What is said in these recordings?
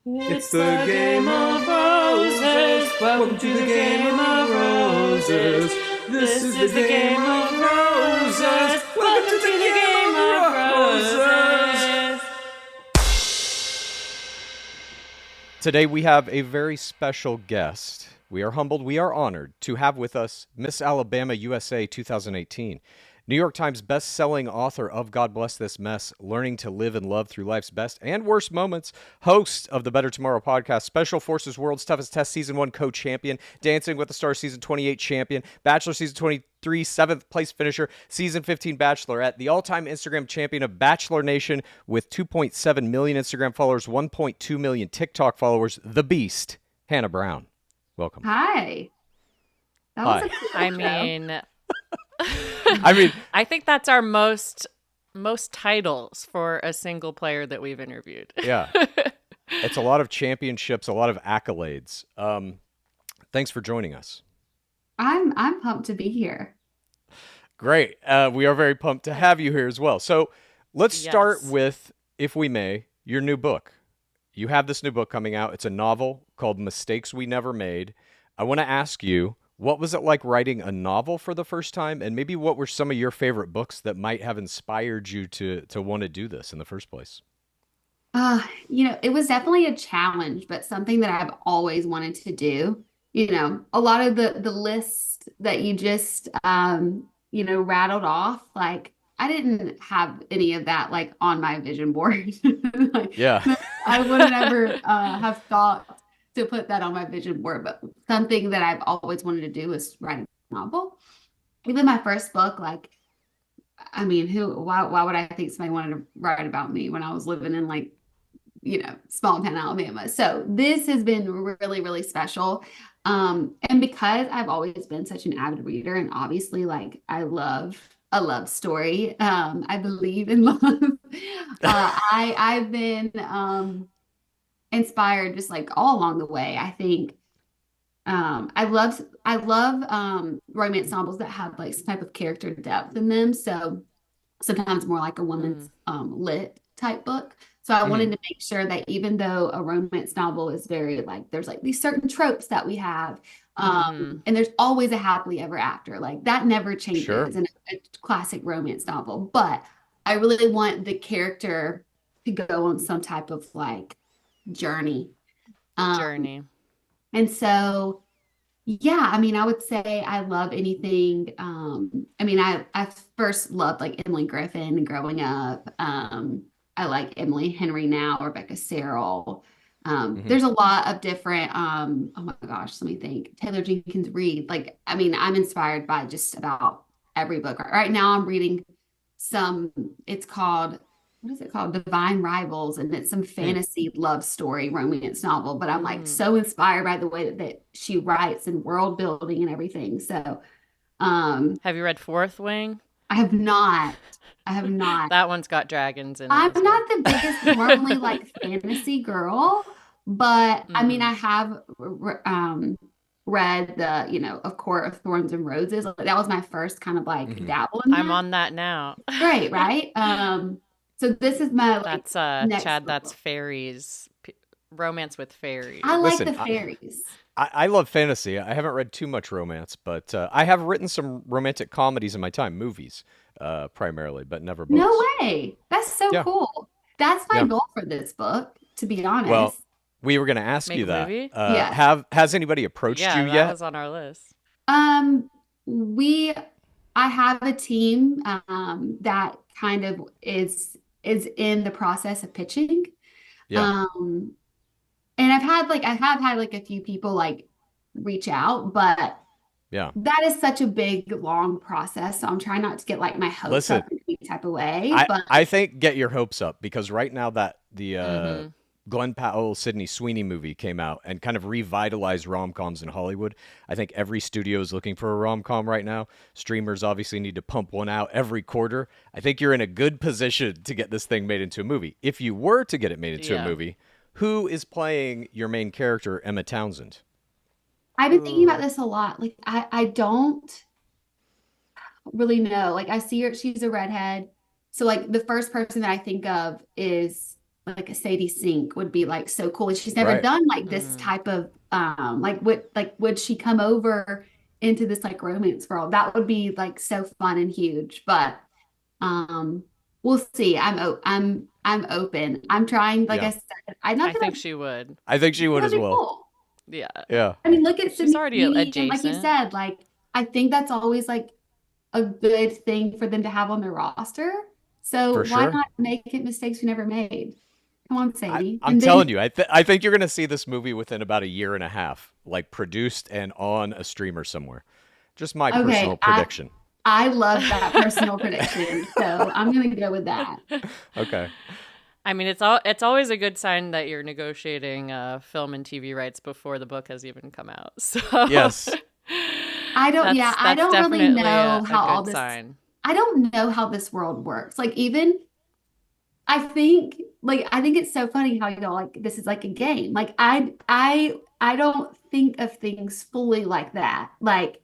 It's the Game of Roses. Welcome to the Game of Roses. This is the Game of Roses. Welcome to the Game of Roses. Today we have a very special guest. We are humbled, we are honored to have with us Miss Alabama USA 2018. New York Times best-selling author of God Bless This Mess, Learning to Live and Love Through Life's Best and Worst Moments, host of the Better Tomorrow podcast, Special Forces World's Toughest Test Season 1 co-champion, Dancing with the Stars Season 28 champion, Bachelor Season 23 7th place finisher, Season 15 Bachelorette, the all-time Instagram champion of Bachelor Nation with 2.7 million Instagram followers, 1.2 million TikTok followers, the Beast, Hannah Brown. Welcome. Hi. That Hi. was a cool I intro. mean, I mean, I think that's our most titles for a single player that we've interviewed. yeah. It's a lot of championships, a lot of accolades. Thanks for joining us. I'm pumped to be here. Great. We are very pumped to have you here as well. So let's start Yes. with, if we may, your new book. You have this new book coming out. It's a novel called Mistakes We Never Made. I want to ask you, what was it like writing a novel for the first time? And maybe what were some of your favorite books that might have inspired you to want to do this in the first place? It was definitely a challenge, but something that I've always wanted to do. A lot of the lists that you just rattled off, like I didn't have any of that like on my vision board. Like, Yeah. I would never have thought to put that on my vision board, but something that I've always wanted to do is write a novel. Even my first book, like, I mean, why would I think somebody wanted to write about me when I was living in like, small town Alabama? So this has been really, really special. And because I've always been such an avid reader, and obviously like I love a love story. I believe in love. I've been inspired just like all along the way. I think I love romance novels that have like some type of character depth in them. So sometimes more like a woman's lit type book. So I wanted to make sure that even though a romance novel is very like there's like these certain tropes that we have, and there's always a happily ever after, like that never changes Sure. in a classic romance novel. But I really want the character to go on some type of like journey. Journey. And so, yeah, I mean, I would say I love anything. I first loved like Emily Griffin growing up. I like Emily Henry now, Rebecca Serrell. There's a lot of different, oh my gosh, let me think. Taylor Jenkins Reid. Like, I mean, I'm inspired by just about every book. Right now I'm reading it's called, what is it called? Divine Rivals. And it's some fantasy love story romance novel. But I'm like so inspired by the way that she writes and world building and everything. So Have you read Fourth Wing? I have not. I have not. That one's got dragons in it. I'm as well. not the biggest normally like fantasy girl, but I mean, I have read the, A Court of Thorns and Roses. Like, that was my first kind of like dabble in that. I'm on that now. Great, right? So this is my like That's next Chad. book. That's fairies. Romance with fairies. I like Listen, the fairies. I love fantasy. I haven't read too much romance, but I have written some romantic comedies in my time, movies primarily, but never books. No way. That's so Yeah. cool. That's my Yeah. goal for this book, to be honest. Well, we were going to ask Make you a that. movie? Yeah. Has anybody approached Yeah, you that yet? was on our list. Um, I have a team that kind of is in the process of pitching. Yeah. And I've had like a few people like reach out, but Yeah. that is such a big, long process. So I'm trying not to get like my hopes Listen, up in any type of way. I, But I think get your hopes up because right now that the Mhm. Glenn Powell, Sydney Sweeney movie came out and kind of revitalized rom-coms in Hollywood. I think every studio is looking for a rom-com right now. Streamers obviously need to pump one out every quarter. I think you're in a good position to get this thing made into a movie. If you were to get it made into a Yeah. movie, who is playing your main character, Emma Townsend? I've been thinking about this a lot. Like I don't really know. Like I see her, she's a redhead. So like the first person that I think of is like a Sadie Sink would be like so cool. And she's never Right. done like this Mm. type of would she come over into this like romance world? That would be like so fun and huge. But um we'll see. I'm open. I'm trying, like I Yeah. said, I not I that think she would. I think she would that'd as be well. cool. Yeah. Yeah. I mean, look at She's Sydney already Sweeney, and like you adjacent. said, like I think that's always like a good thing for them to have on their roster. So For why sure. not make it mistakes we never made? Come on, Sadie. I'm And then telling you, I think you're gonna see this movie within about a year and a half, like produced and on a streamer somewhere. Just my personal okay, prediction. I love that personal prediction. So I'm gonna go with that. Okay. I mean, it's always a good sign that you're negotiating film and TV rights before the book has even come out. So Yes. I that's don't really definitely know a how all good this, sign. I don't know how this world works. Like even I think it's so funny how you go like this is like a game. Like I don't think of things fully like that. Like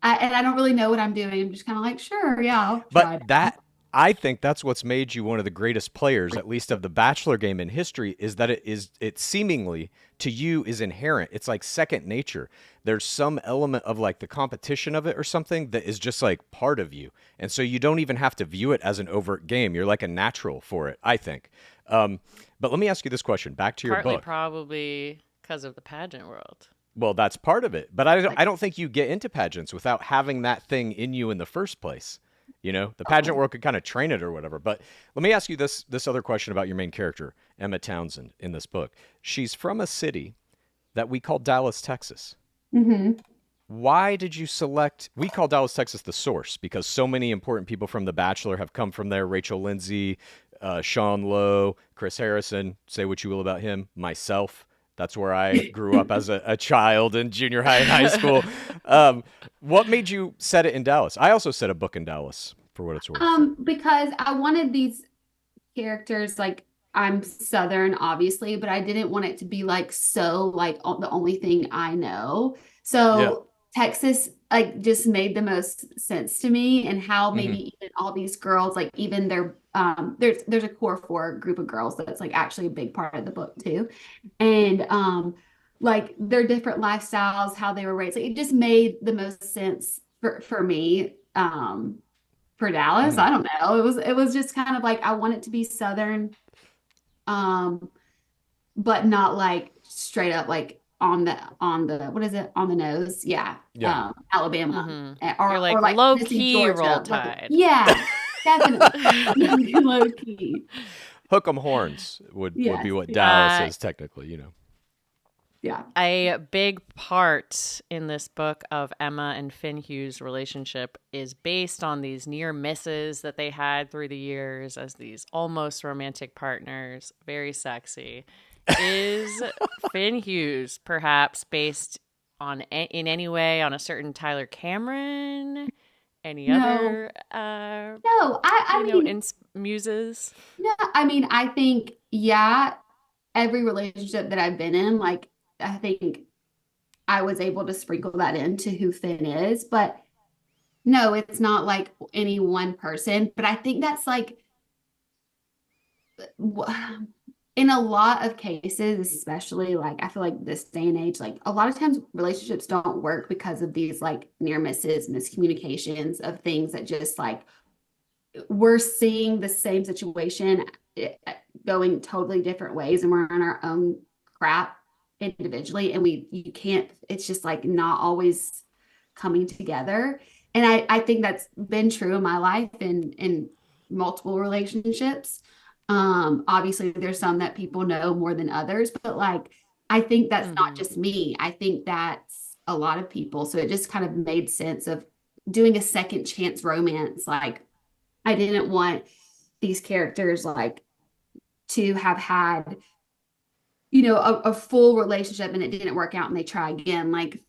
and I don't really know what I'm doing. I'm just kind of like, sure, yeah, I'll try But it out. that I think that's what's made you one of the greatest players, at least of the Bachelor game in history, is that it seemingly to you is inherent. It's like second nature. There's some element of like the competition of it or something that is just like part of you. And so you don't even have to view it as an overt game. You're like a natural for it, I think. But let me ask you this question. Back to your Partly book. probably because of the pageant world. Well, that's part of it. But I don't, Like, I don't think you get into pageants without having that thing in you in the first place. You know, the pageant oh, world could kind of train it or whatever. But let me ask you this other question about your main character, Emma Townsend, in this book. She's from a city that we call Dallas, Texas. hmm. Why did you select? We call Dallas, Texas, the source because so many important people from The Bachelor have come from there. Rachel Lindsay, Sean Lowe, Chris Harrison. Say what you will about him. Myself. That's where I grew up as a child in junior high and high school. What made you set it in Dallas? I also set a book in Dallas, for what it's worth. Because I wanted these characters like I'm Southern, obviously, but I didn't want it to be like so like the only thing I know. Yeah. So Texas like just made the most sense to me, and how Hmm. maybe even all these girls like even their there's a core four group of girls that's like actually a big part of the book too, and like their different lifestyles, how they were raised, like it just made the most sense for me. For Dallas. Hmm. I don't know. It was just kind of like I want it to be Southern, um, but not like straight up like on the what is it on the nose? Yeah, Yeah. Alabama Hmm. You're or like like low Tennessee, key roll Georgia. Like tide. yeah, definitely low key. Hook 'em horns would be Yes, what Dallas Uh, is technically, you know. yeah. a big part in this book of Emma and Finn Hughes' relationship is based on these near misses that they had through the years as these almost romantic partners, very sexy. Is Finn Hughes perhaps based on in any way on a certain Tyler Cameron? Any No, other no. I mean, muses? no. I mean, I think yeah. Every relationship that I've been in, like I think I was able to sprinkle that into who Finn is, but no, it's not like any one person. But I think that's like in a lot of cases, especially like I feel like this day and age, like a lot of times relationships don't work because of these like near misses, miscommunications of things that just like we're seeing the same situation going totally different ways, and we're on our own crap individually, and you can't, it's just like not always coming together. And I think that's been true in my life in multiple relationships. Obviously there's some that people know more than others, but like I think that's not Hmm. just me. I think that's a lot of people. So it just kind of made sense of doing a second chance romance. Like I didn't want these characters like to have had, a full relationship and it didn't work out and they try again. Like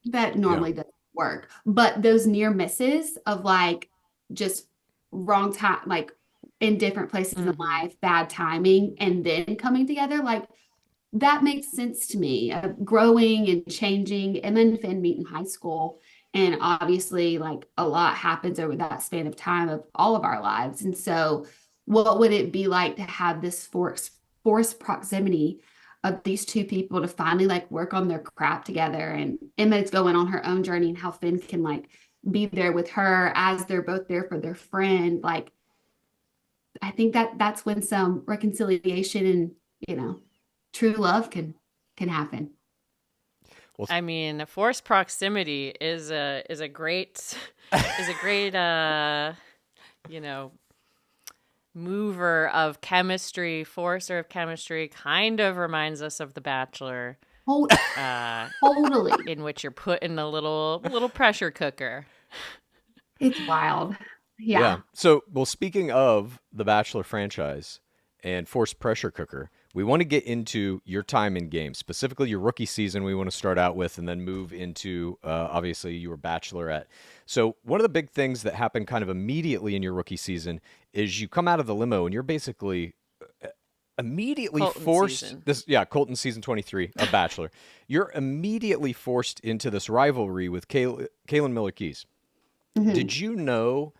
that Yeah. normally doesn't work. But those near misses of like just wrong time, like in different places in Hmm. life, bad timing, and then coming together, like that makes sense to me. Growing and changing. Emma and Finn meet in high school. And obviously, like a lot happens over that span of time of all of our lives. And so, what would it be like to have this forced proximity of these two people to finally like work on their craft together. And Emma's going on her own journey, and how Finn can like be there with her as they're both there for their friend. Like, I think that's when some reconciliation and, you know, true love can happen. I mean, forced proximity is a great you know, mover of chemistry, forcer of chemistry. Kind of reminds us of The Bachelor, Totally. in which you're put in a little pressure cooker. It's wild. Yeah. So, well, speaking of the Bachelor franchise and forced pressure cooker, we want to get into your time in games, specifically your rookie season. We want to start out with, and then move into, obviously, you were Bachelorette. So one of the big things that happened kind of immediately in your rookie season is you come out of the limo and you're basically immediately Colton forced season. Colton season 23 of Bachelor. You're immediately forced into this rivalry with Kaylin Miller Keys. Mhm. Did you know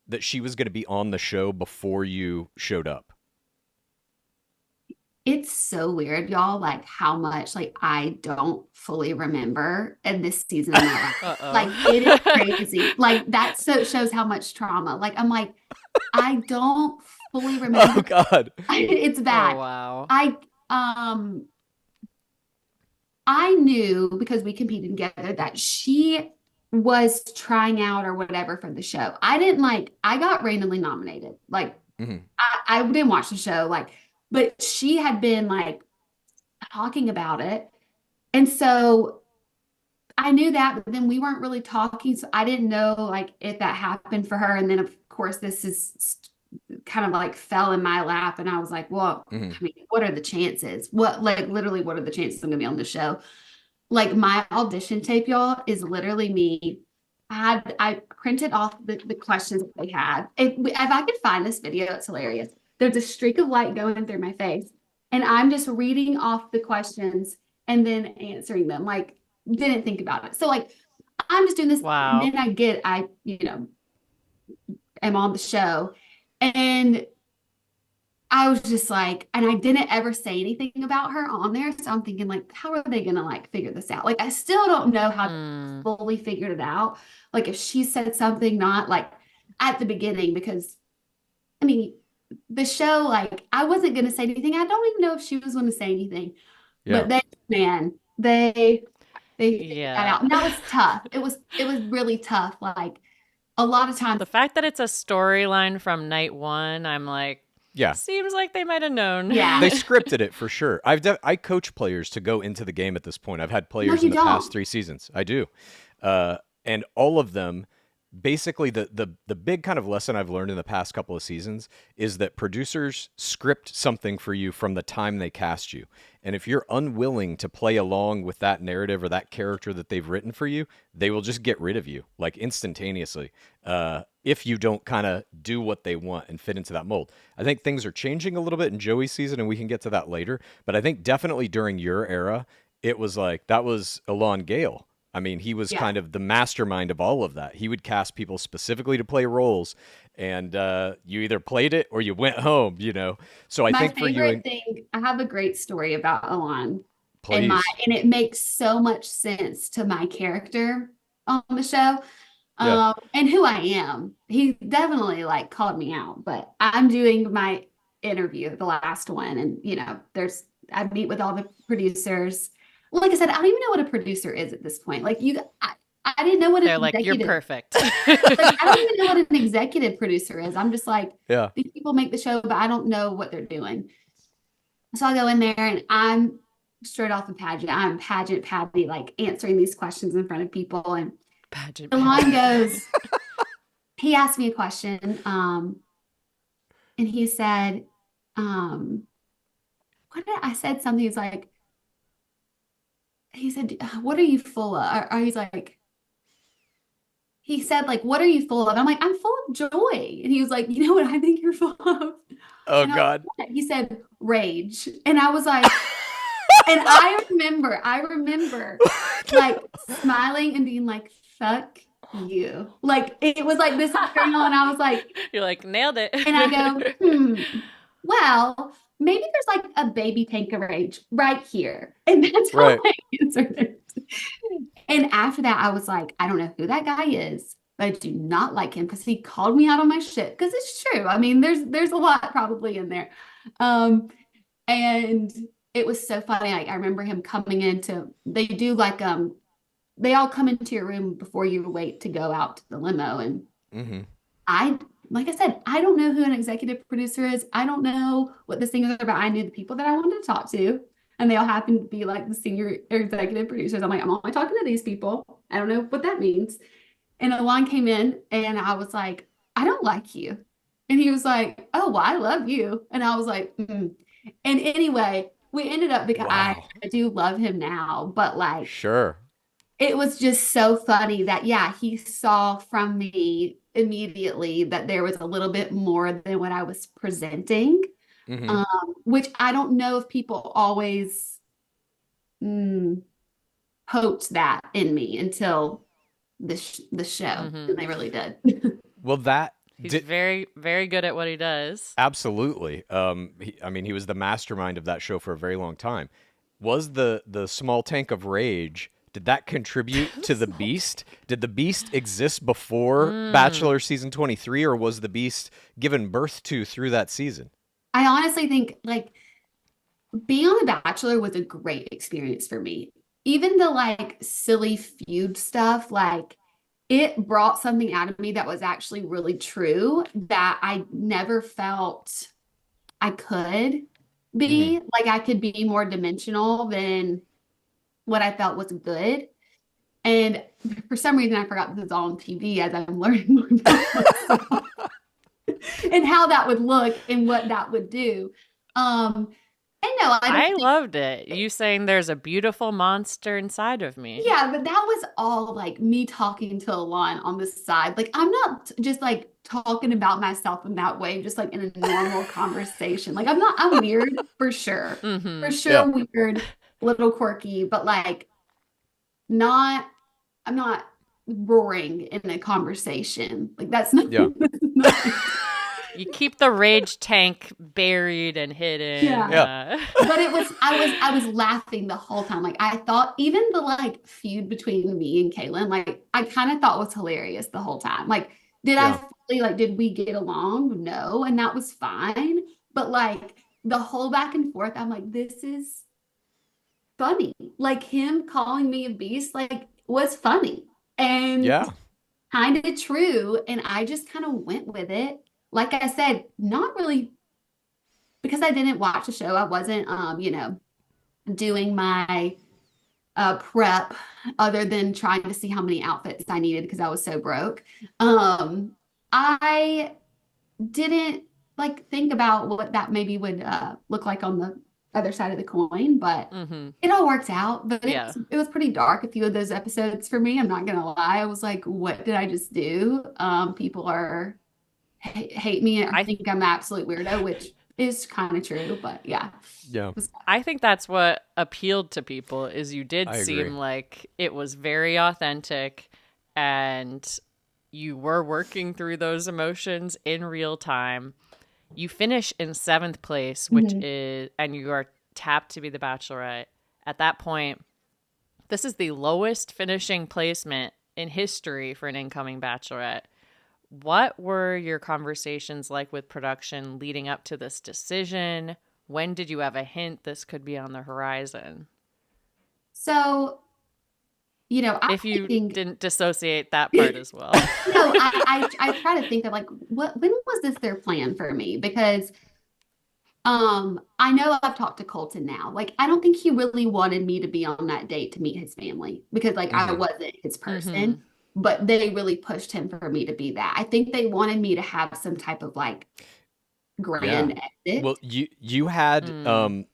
that she was going to be on the show before you showed up? It's so weird, y'all, like how much like I don't fully remember in this season of my life. Uh-oh. Like, it is crazy. Like, that shows how much trauma. Like, I'm like, I don't fully Oh remember. God. It's bad. Oh, wow. I knew, because we competed together, that she was trying out or whatever for the show. I got randomly nominated. Like, Mhm. I didn't watch the show, like, but she had been like talking about it. And so I knew that, but then we weren't really talking. So I didn't know like if that happened for her. And then of course this is kind of like fell in my lap, and I was like, well, Mhm. I mean, what are the chances? Literally, what are the chances I'm gonna be on the show? Like, my audition tape, y'all, is literally me. I printed off the questions that they had. If I could find this video, it's hilarious. There's a streak of light going through my face, and I'm just reading off the questions and then answering them. Like, didn't think about it. So like, I'm just doing this. Wow. And then I am on the show, and I was just like, and I didn't ever say anything about her on there. So I'm thinking, like, how are they going to like figure this out? Like, I still don't know how to fully figured it out. Like, if she said something not like at the beginning, because I mean, the show, like, I wasn't going to say anything. I don't even know if she was going to say anything, Yeah. but they figured that Yeah. out. And that was tough. It was really tough. Like, a lot of times, The fact that it's a storyline from night one, I'm like, Yeah. seems like they might have known. Yeah. They scripted it for sure. I coach players to go into the game at this point. I've had players you in the past don't. 3 seasons. I do. And all of them, basically the big kind of lesson I've learned in the past couple of seasons is that producers script something for you from the time they cast you. And if you're unwilling to play along with that narrative or that character that they've written for you, they will just get rid of you like instantaneously. If you don't kind of do what they want and fit into that mold. I think things are changing a little bit in Joey's season, and we can get to that later. But I think definitely during your era, it was like, that was Alon Gale. I mean, he was Yeah. kind of the mastermind of all of that. He would cast people specifically to play roles, and you either played it or you went home, So I My think for you, favorite thing, I have a great story about Alon, please. and it makes so much sense to my character on the show. Yeah. And who I am. He definitely like called me out, but I'm doing my interview, the last one, and I meet with all the producers. Like I said, I don't even know what a producer is at this point. Like, I didn't know what They're an like, you're executive. perfect. Like, I don't even know what an executive producer is. I'm just like, Yeah. these people make the show, but I don't know what they're doing. So I go in there, and I'm straight off the pageant. I'm pageant Patty, like answering these questions in front of people. And Pageant. the line goes, he asked me a question, and he said, I said something. He said, what are you full of? Or he said, like, what are you full of? I'm like, I'm full of joy. And he was like, you know what I think you're full of? Oh, And I was God. like, he said, rage. And I was like, and I remember like smiling and being like, fuck you. Like it was like this is going on. I was like, You're like, nailed it. and I go, well, maybe there's like a baby tank of rage right here. And that's how Right. I answered it. And after that, I was like, I don't know who that guy is, but I do not like him because he called me out on my shit. Because it's true. I mean, there's a lot probably in there. And it was so funny. Like I remember him coming into, they do like they all come into your room before you wait to go out to the limo. And Mm-hmm. like I said, I don't know who an executive producer is. I don't know what this thing is about. I knew the people that I wanted to talk to, and they all happened to be like the senior executive producers. I'm like, I'm only talking to these people. I don't know what that means. And Alon came in, and I was like, I don't like you. And he was like, oh, well, I love you. And I was like, And anyway, we ended up because Wow. I do love him now, but like, Sure. it was just so funny that, yeah, he saw from me immediately that there was a little bit more than what I was presenting, Mm-hmm. which I don't know if people always hoped that in me until the show, and they really did. Well, that He's did very, very good at what he does. absolutely. I mean, he was the mastermind of that show for a very long time. Was the small tank of rage? Did that contribute to the Beast? Did the Beast exist before Bachelor season 23, or was the Beast given birth to through that season? I honestly think like being on The Bachelor was a great experience for me. Even the like silly feud stuff, like it brought something out of me that was actually really true that I never felt I could be. Like I could be more dimensional than what I felt was good. And for some reason, I forgot this is all on TV as I'm learning more about myself and how that would look and what that would do. And no, I don't I think, loved it. You saying there's a beautiful monster inside of me. yeah, but that was all like me talking to Alon on the side. Like I'm not just like talking about myself in that way, just like in a normal conversation. Like I'm weird for sure. For sure Yeah. weird, little quirky, but like I'm not roaring in a conversation. Like that's not, Yeah. that's not You keep the rage tank buried and hidden. Yeah. But I was laughing the whole time. Like I thought even the like feud between me and Kaylin, like I kind of thought was hilarious the whole time. Like, did I fully like did we get along? No, and that was fine. But like the whole back and forth, I'm like, this is funny. Like him calling me a beast, like was funny and Yeah. kind of true. And I just kind of went with it. Like I said, not really because I didn't watch the show. I wasn't, doing my prep other than trying to see how many outfits I needed because I was so broke. I didn't like think about what that maybe would look like on the other side of the coin, but it all worked out. But it was pretty dark a few of those episodes for me. I'm not gonna lie. I was like, what did I just do? People are hate me. I think I'm an absolute weirdo, which is kind of true, but yeah. I think that's what appealed to people is you did I seem agree. like it was very authentic and you were working through those emotions in real time. You finish in 7th place, which is, and you are tapped to be the Bachelorette. At that point, this is the lowest finishing placement in history for an incoming Bachelorette. What were your conversations like with production leading up to this decision? When did you have a hint this could be on the horizon? So, If you didn't dissociate that part as well. No, I try to think of like when was this their plan for me? Because I know I've talked to Colton now. Like I don't think he really wanted me to be on that date to meet his family because like I wasn't his person. But they really pushed him for me to be that. I think they wanted me to have some type of like grand exit. Well, you had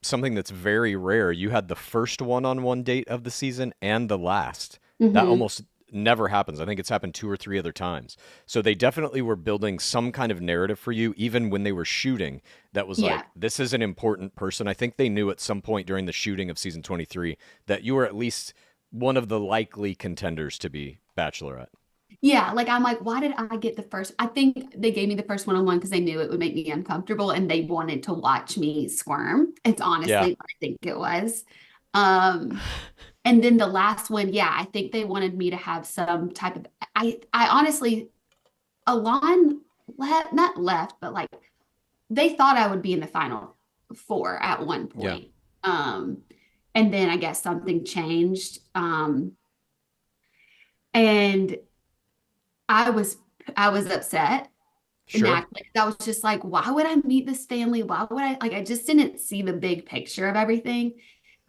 something that's very rare. You had the first one-on-one date of the season and the last. That almost never happens. I think it's happened 2 or 3 other times. So they definitely were building some kind of narrative for you, even when they were shooting. That was like, this is an important person. I think they knew at some point during the shooting of season 23 that you were at least one of the likely contenders to be Bachelorette. Yeah, like I'm like, why did I get the first? I think they gave me the first one-on-one because they knew it would make me uncomfortable and they wanted to watch me squirm. It's Yeah. honestly what I think it was. Um, and then the last one, yeah, I think they wanted me to have some type of I honestly Alon left, not left, but like they thought I would be in the final four at one Yeah. point. Um, and then I guess something changed. And I was I was upset Sure. naturally. I was just like, why would I meet this family? Why would I like I just didn't see the big picture of everything.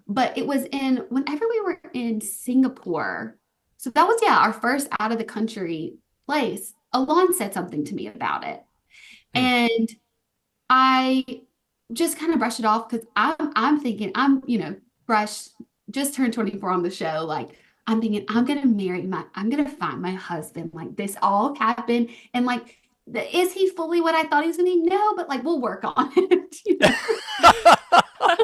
But it was in whenever we were in Singapore. So that was yeah, our first out of the country place. Alon said something to me about it. Hmm. And I just kind of brushed it off because I'm thinking I'm, fresh, just turned 24 on the show. Like I'm thinking I'm gonna find my husband. Like this all happened. And like is he fully what I thought he was gonna be? No, but like we'll work on it.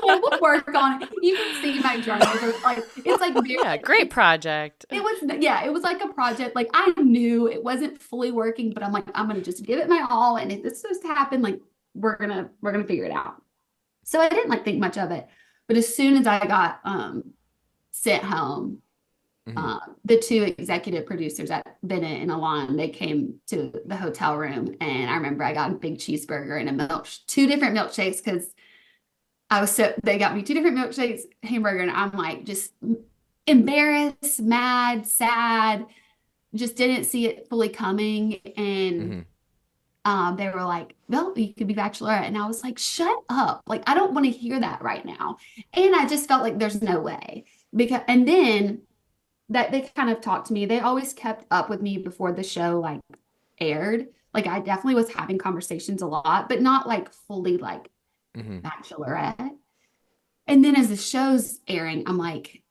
We'll work on it. You can see my journals are like it's like very Yeah, great project. it was yeah, it was like a project. Like I knew it wasn't fully working, but I'm like, I'm gonna just give it my all. And if this just happened, like we're gonna figure it out. So I didn't like think much of it. But as soon as I got sent home, Hmm. the two executive producers at Bennett and Alon, they came to the hotel room and I remember I got a big cheeseburger and two different milkshakes because they got me two different milkshakes, hamburger, and I'm like just embarrassed, mad, sad, just didn't see it fully coming. And Hmm. they were like, well, you could be bachelorette. And I was like, shut up. Like, I don't want to hear that right now. And I just felt like there's no way. And then that they kind of talked to me. They always kept up with me before the show like aired. Like I definitely was having conversations a lot, but not like fully like Hmm. bachelorette. And then as the show's airing, I'm like,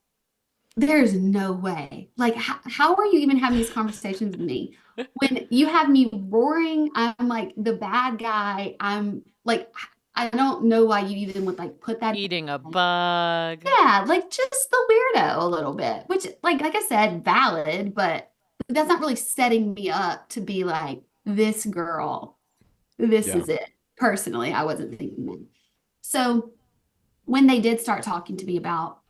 there's no way. Like, how are you even having these conversations with me? When you have me roaring, I'm like the bad guy. I'm like, I don't know why you even would like put that. Eating a bug. Yeah, like just the weirdo a little bit, which like I said, valid, but that's not really setting me up to be like this girl. This Yeah. is it. Personally, I wasn't thinking that. So when they did start talking to me about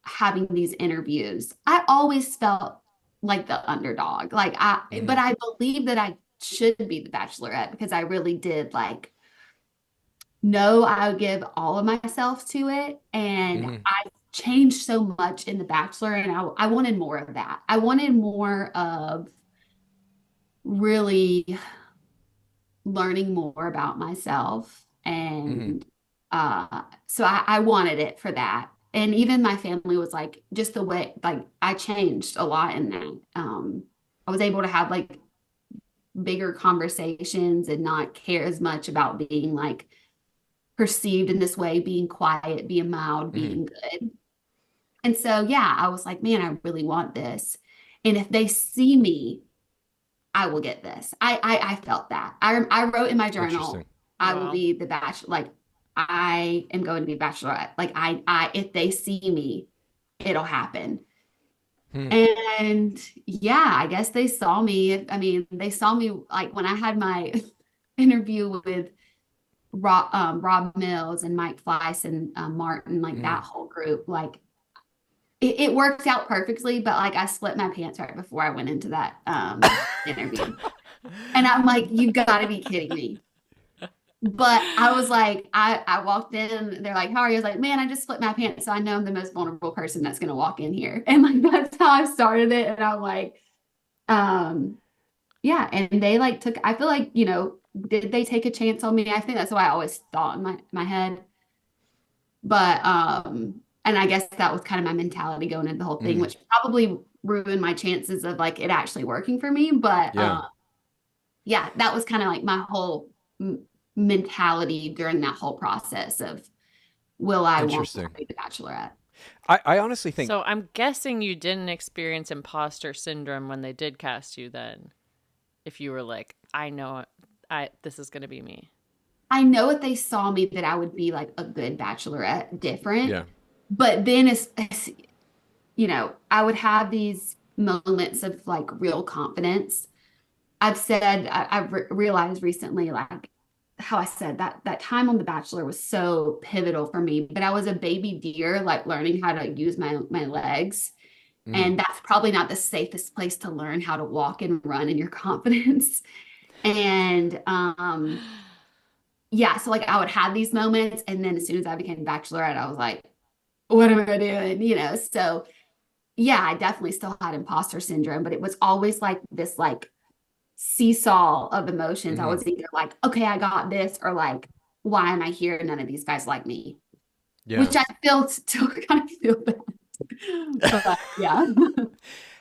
having these interviews, I always felt like the underdog. Hmm. But I believe that I should be the bachelorette because I really did like know I would give all of myself to it. And Hmm. I changed so much in The Bachelor, and I wanted more of that. I wanted more of really learning more about myself. Hmm. And so I wanted it for that. And even my family was like, just the way, like, I changed a lot in that. I was able to have like bigger conversations and not care as much about being like perceived in this way, being quiet, being mild, Hmm. being good. And so, yeah, I was like, man, I really want this. And if they see me, I will get this. I felt that. I wrote in my journal, Interesting. I will Wow. be the bachelor. Like I am going to be bachelorette. Like if they see me, it'll happen. Hmm. And yeah, I guess they saw me. I mean, they saw me like when I had my interview with Rob Mills and Mike Fleiss and Martin, like Hmm. that whole group. Like it worked out perfectly, but like I split my pants right before I went into that interview. And I'm like, you've got to be kidding me. But I was like, I walked in and they're like, how are you? I was like, man, I just split my pants. So I know I'm the most vulnerable person that's going to walk in here. And like, that's how I started it. And I'm like, um, yeah. And they like I feel like, did they take a chance on me? I think that's what I always thought in my head. But, and I guess that was kind of my mentality going into the whole thing, Hmm. which probably ruined my chances of like it actually working for me. But, Yeah. yeah, that was kind of like my whole mentality during that whole process of will I want to Interesting. be the bachelorette? I honestly think So I'm guessing you didn't experience imposter syndrome when they did cast you then. If you were like, I know this is gonna be me. I know if they saw me that I would be like a good bachelorette, different. yeah. But then I would have these moments of like real confidence. I've said, I've realized recently, like how I said that time on The Bachelor was so pivotal for me, but I was a baby deer, like learning how to use my legs. Mm. And that's probably not the safest place to learn how to walk and run in your confidence. And yeah, so like I would have these moments, and then as soon as I became bachelorette, I was like, what am I doing? You know, so yeah, I definitely still had imposter syndrome, but it was always like this like seesaw of emotions. I Mhm. was either like, okay, I got this, or like, why am I here? None of these guys like me, Yeah. which I feel still kind of feel bad. But yeah.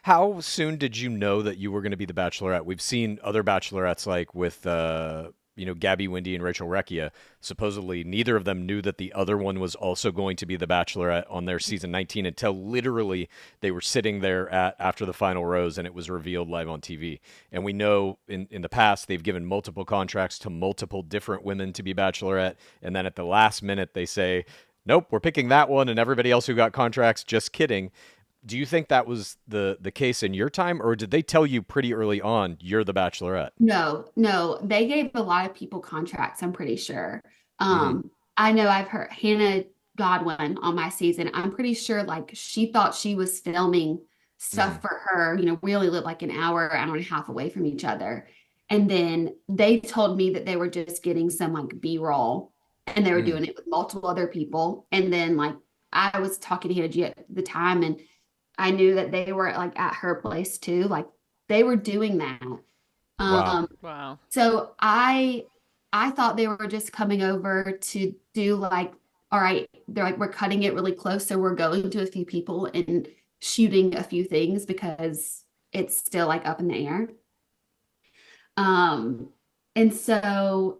How soon did you know that you were going to be the Bachelorette? We've seen other Bachelorettes like with Gabby Windey and Rachel Recchia. Supposedly, neither of them knew that the other one was also going to be the Bachelorette on their season 19 until literally they were sitting there after the final rose and it was revealed live on TV. And we know in the past they've given multiple contracts to multiple different women to be Bachelorette, and then at the last minute they say, "Nope, we're picking that one," and everybody else who got contracts, just kidding. Do you think that was the case in your time, or did they tell you pretty early on you're the Bachelorette? No, no, they gave a lot of people contracts, I'm pretty sure. Mm, I know I've heard Hannah Godwin on my season. I'm pretty sure like she thought she was filming stuff mm, for her. You know, we only live like an hour, hour and a half away from each other. And then they told me that they were just getting some like B-roll and they were mm, doing it with multiple other people. And then like I was talking to Hannah G at the time and I knew that they were like at her place too. Like they were doing that. wow. Um, Wow. so I thought they were just coming over to do like, all right, they're like, we're cutting it really close, so we're going to a few people and shooting a few things because it's still like up in the air. Um, and so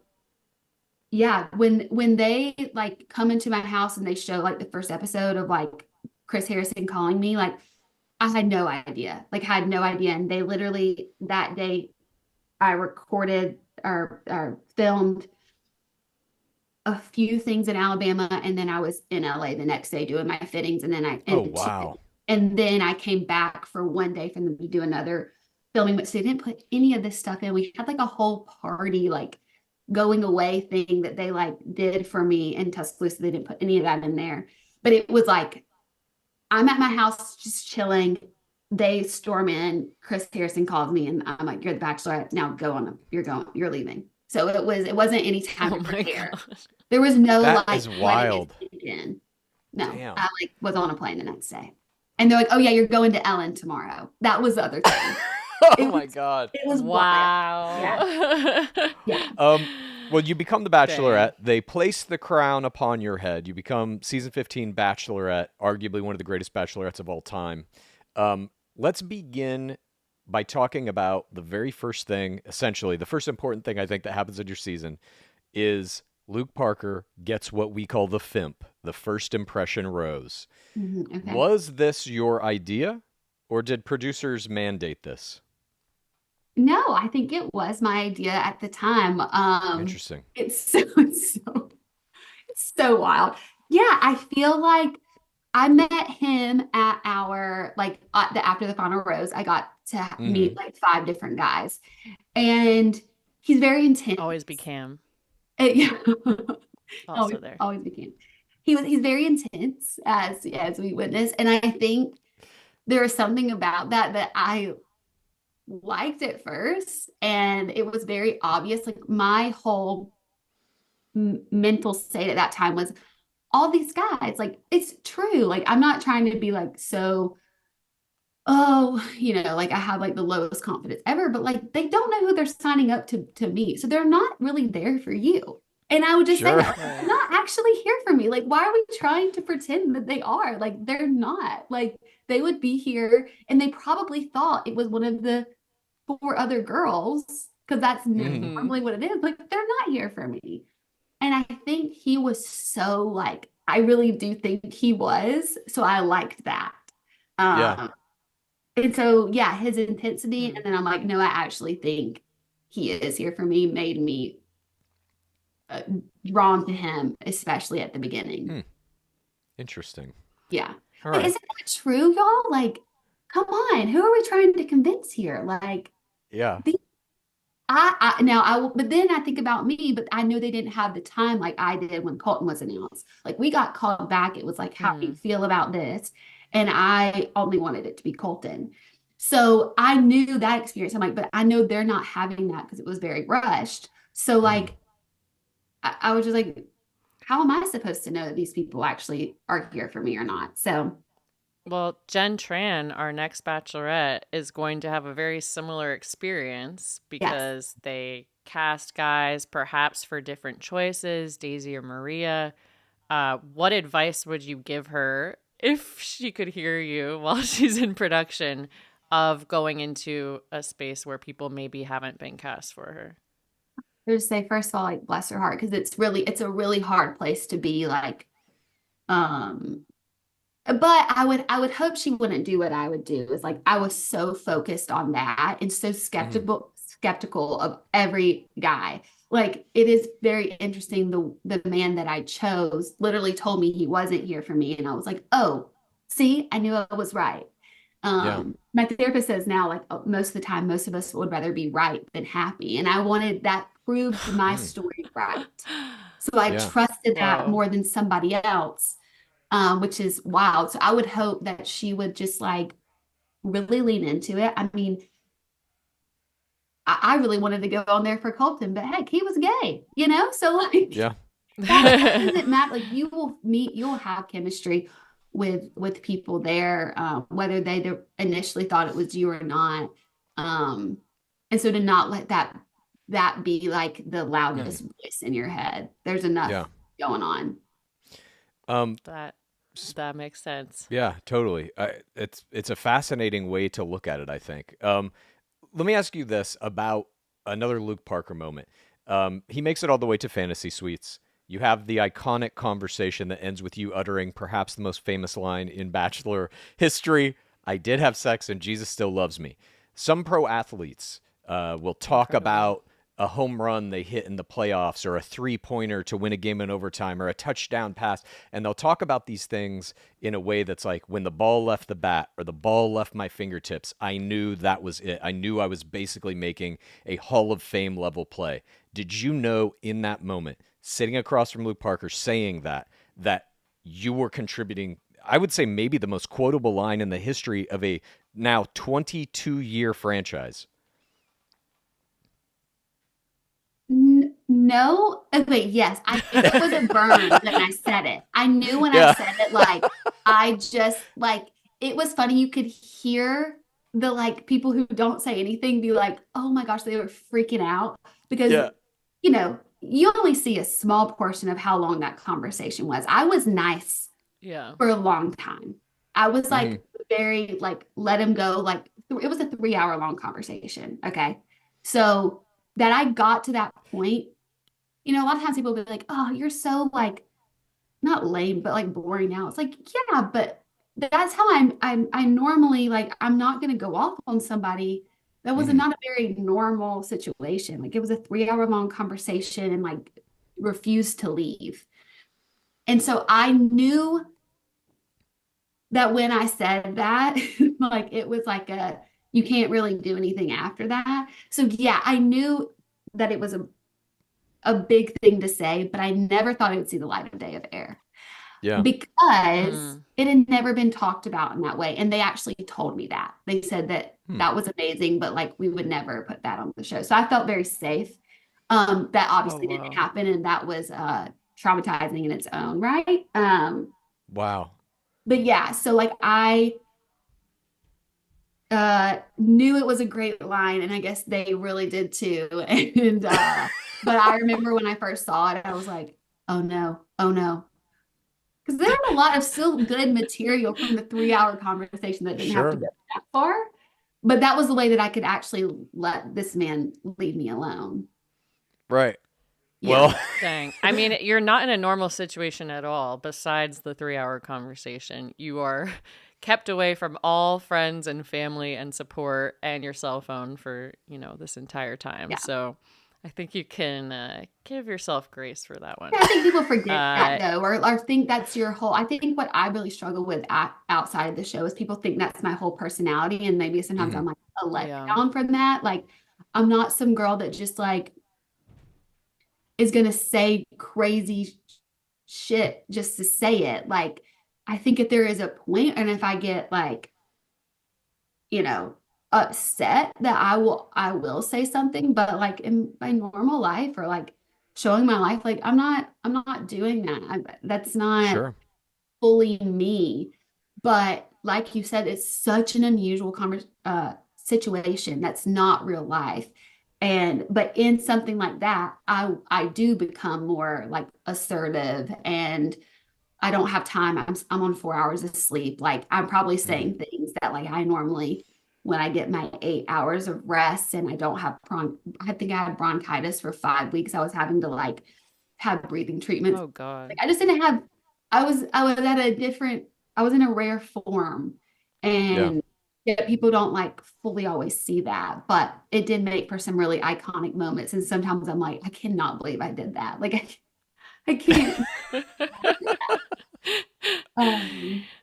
yeah, when they like come into my house and they show like the first episode of like Chris Harrison calling me, like I had no idea, like had no idea. And they literally that day I recorded or filmed a few things in Alabama, and then I was in LA the next day doing my fittings, and then Oh, wow. and then I came back for one day for them to do another filming, but so they didn't put any of this stuff in. We had like a whole party, like going away thing that they like did for me in Tuscaloosa. They didn't put any of that in there, but it was like I'm at my house just chilling. They storm in. Chris Harrison calls me, and I'm like, "You're the Bachelorette. Now go on. You're going. You're leaving." So it wasn't any time Oh to my prepare. God. There was no That like is letting wild. it sink in. No, Damn. I like was on a plane the next day, and they're like, "Oh yeah, you're going to Ellen tomorrow." That was the other thing. Oh It my was God. it was wild. Yeah, Wow. yeah. Well, you become the Dang. Bachelorette. They place the crown upon your head. You become season 15 Bachelorette, arguably one of the greatest Bachelorettes of all time. Let's begin by talking about the very first thing, essentially, the first important thing I think that happens in your season is Luke Parker gets what we call the FIMP, the first impression rose. Okay. Was this your idea, or did producers mandate this? No, I think it was my idea at the time. Interesting. It's so it's so wild. Yeah, I feel like I met him at our like the after the final rose. I got to Hmm. meet like five different guys, and he's very intense. Always be Cam. Yeah, Also always there. always became. He's very intense as we witnessed, and I think there was something about that I liked at first, and it was very obvious. Like my whole mental state at that time was all these guys, like it's true. Like I'm not trying to be like so, oh, like I have like the lowest confidence ever, but like they don't know who they're signing up to meet. So they're not really there for you. And I would just say Sure. that they're Right. not actually here for me. Like, why are we trying to pretend that they are? Like, they're not. Like, they would be here and they probably thought it was one of the four other girls because that's Hmm. Mm-hmm. normally what it is. Like, they're not here for me. And I think he was so like, I really do think he was. So I liked that. Yeah. And so, yeah, his intensity. And then I'm like, no, I actually think he is here for me, made me uh, drawn to him, especially at the beginning. Interesting. Yeah. All But right. isn't that true, y'all? Like, come on, who are we trying to convince here? Like, Yeah. the, now I will, but then I think about me, but I know they didn't have the time like I did when Colton was announced. Like we got called back. It was like, how do you Mm. feel about this? And I only wanted it to be Colton. So I knew that experience. I'm like, but I know they're not having that because it was very rushed. So Mm. like, I was just like, how am I supposed to know that these people actually are here for me or not? So Well, Jen Tran, our next bachelorette, is going to have a very similar experience yes. because they cast guys perhaps for different choices, Daisy or Maria. What advice would you give her if she could hear you while she's in production of going into a space where people maybe haven't been cast for her? Just say, first of all, like bless her heart, because it's a really hard place to be like, um, but I would hope she wouldn't do what I would do. Is like I was so focused on that and so Mm. skeptical of every guy. Like it is very interesting. The man that I chose literally told me he wasn't here for me, and I was like, oh, see, I knew I was right. Yeah. My therapist says now, like most of the time, most of us would rather be right than happy, and I wanted that proved my Mm. story right. So I Yeah. trusted that Whoa. more than somebody else, which is wild. So I would hope that she would just like really lean into it. I mean, I really wanted to go on there for Colton, but heck, he was gay, you know? So like Yeah. that doesn't matter. Like you will meet, you'll have chemistry with people there, whether they initially thought it was you or not. Um, and so to not let that be like the Mm. loudest voice in your head. There's enough Yeah. going on. Um, That s- that makes sense. yeah, totally. It's a fascinating way to look at it, I think. Let me ask you this about another Luke Parker moment. He makes it all the way to Fantasy Suites. You have the iconic conversation that ends with you uttering perhaps the most famous line in Bachelor history: "I did have sex, and Jesus still loves me." Some pro athletes will talk Incredible. about a home run they hit in the playoffs, or a 3-pointer to win a game in overtime, or a touchdown pass, and they'll talk about these things in a way that's like, when the ball left the bat or the ball left my fingertips, I knew that was it. I knew I was basically making a Hall of Fame level play. Did you know in that moment, sitting across from Luke Parker saying that you were contributing, I would say maybe the most quotable line in the history of a now 22-year franchise? No. Okay, yes. I knew it was a burn when I said it. I knew when I Yeah. said it, like I just like it was funny. You could hear the like people who don't say anything be like, oh my gosh, they were freaking out because Yeah. you only see a small portion of how long that conversation was. I was nice Yeah. for a long time. I was Hmm. like very like let him go. Like it was a 3 hour long conversation. Okay. So that I got to that point, a lot of times people will be like, oh, you're so like not lame, but like boring now. It's like, yeah, but that's how I normally like I'm not gonna go off on somebody. That was Hmm. not a very normal situation. Like it was a 3 hour long conversation and like refused to leave. And so I knew that when I said that, like it was like you can't really do anything after that. So yeah, I knew that it was a big thing to say, but I never thought it would see the light of day of air Yeah. because Mm. it had never been talked about in that way. And they actually told me that. They said that Hmm. that was amazing, but like we would never put that on the show. So I felt very safe. That Oh, obviously didn't whoa. happen, and that was traumatizing in its own right. Wow. But yeah, so like I knew it was a great line, and I guess they really did too. And but I remember when I first saw it, I was like, oh no, oh no. Because there are a lot of still good material from the 3 hour conversation that didn't have to Sure. go that far. But that was the way that I could actually let this man leave me alone. Right. Yeah. Well, Dang. I mean, you're not in a normal situation at all, besides the 3 hour conversation. You are kept away from all friends and family and support and your cell phone for, this entire time. Yeah. So I think you can give yourself grace for that one. I think people forget that Uh, though, or think that's your whole. I think what I really struggle with outside of the show is people think that's my whole personality, and maybe sometimes Mhm. I'm like a Yeah. letdown from that. Like, I'm not some girl that just like is gonna say crazy shit just to say it. Like, I think if there is a point, and if I get like, you know, upset, that I will say something, but like in my normal life or like showing my life, like I'm not doing that. That's not Sure. fully me. But like you said, it's such an unusual situation that's not real life. And but in something like that, I do become more like assertive, and I don't have time. I'm on 4 hours of sleep. Like, I'm probably Mhm. saying things that like I normally, when I get my 8 hours of rest and I don't have I think I had bronchitis for 5 weeks. I was having to like have breathing treatments. oh God. Like, I just didn't have. I was at a different. I was in a rare form, Yeah. and yeah, people don't like fully always see that, but it did make for some really iconic moments. And sometimes I'm like, I cannot believe I did that. Like, I can't.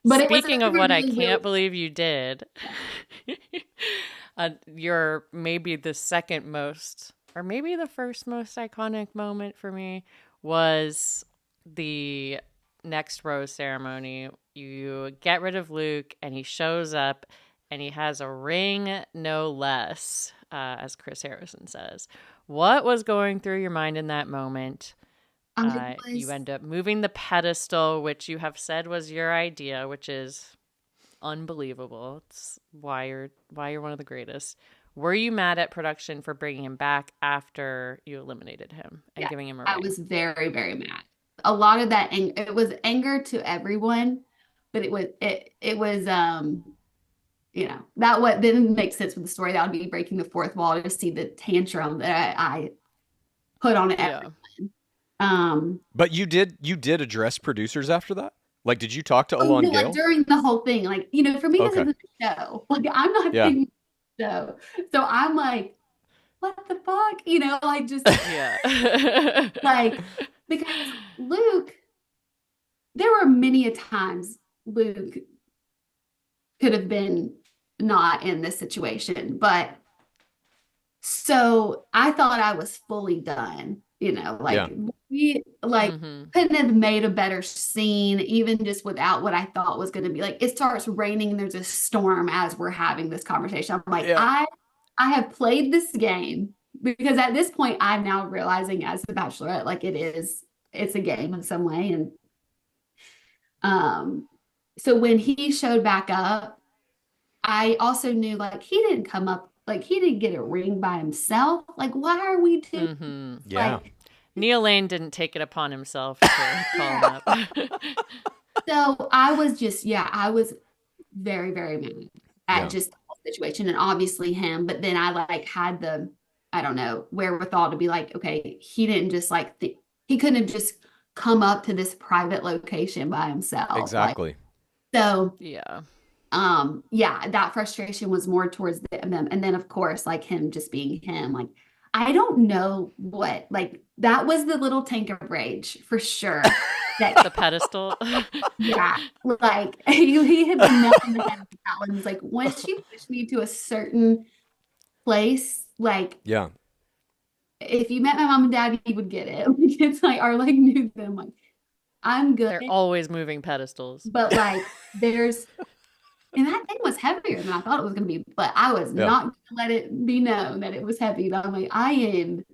But it was Speaking of a what I really, really, can't believe you did, your maybe the second most, or maybe the first most iconic moment for me was the next rose ceremony. You get rid of Luke, and he shows up, and he has a ring, no less, as Chris Harrison says. What was going through your mind in that moment? I You was. end up moving the pedestal, which you have said was your idea, which is unbelievable. It's why you're one of the greatest. Were you mad at production for bringing him back after you eliminated him and Yeah, giving him a I ring? was very, very mad. A lot of that, it was anger to everyone, but it was that what didn't make sense with the story. That would be breaking the fourth wall to see the tantrum that I put on it. Yeah. But But you did address producers after that? Like, did you talk to oh Alon no, like Gale? during the whole thing, like, for me, this Okay. is a show. Like, I'm not Yeah. thinking show. So I'm like, what the fuck? Like, just Yeah. like, because Luke, there were many a times Luke could have been not in this situation, but so I thought I was fully done, Yeah. like we like hmm couldn't have made a better scene, even just without what I thought was going to be like. It starts raining and there's a storm as we're having this conversation. I'm like, Yeah. I have played this game, because at this point I'm now realizing as the Bachelorette, like it's a game in some way. And um so when he showed back up, I also knew like he didn't come up, like he didn't get a ring by himself. Like, why are we doing hmm Yeah. like Neil Lane didn't take it upon himself to call him yeah. up. So I was very, very mad at Yeah. just the whole situation, and obviously him. But then I like had the, I don't know, wherewithal to be like, okay, he didn't just like he couldn't have just come up to this private location by himself. Like, Exactly. so Yeah. yeah, that frustration was more towards them. And then of course, like him just being him, like I don't know what, like that was the little tank of rage for sure. That The pedestal. yeah, like he hit the nail on the head with that one. He's like, once you push me to a certain place, like Yeah. if you met my mom and dad, you would get it. Like, it's like, or like knew them, like I'm good, They're always moving pedestals. but like there's, and that thing was heavier than I thought it was going to be, but I was Yeah. not going to let it be known that it was heavy. But I'm like, I am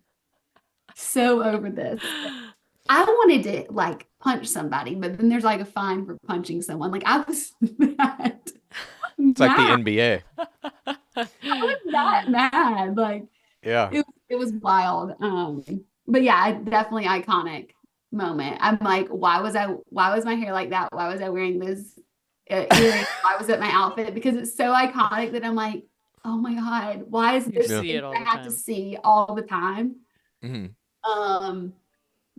so over this. I wanted to like punch somebody, but then there's like a fine for punching someone. Like, I was that It's like the mad. NBA. I was that mad. Like, Yeah. it was wild. But yeah, definitely iconic moment. I'm like, why was my hair like that? Why was I wearing this earrings? Why was it my outfit? Because it's so iconic that I'm like, oh my God, why is You this see thing it all I the have to time. see all the time? hmm Um,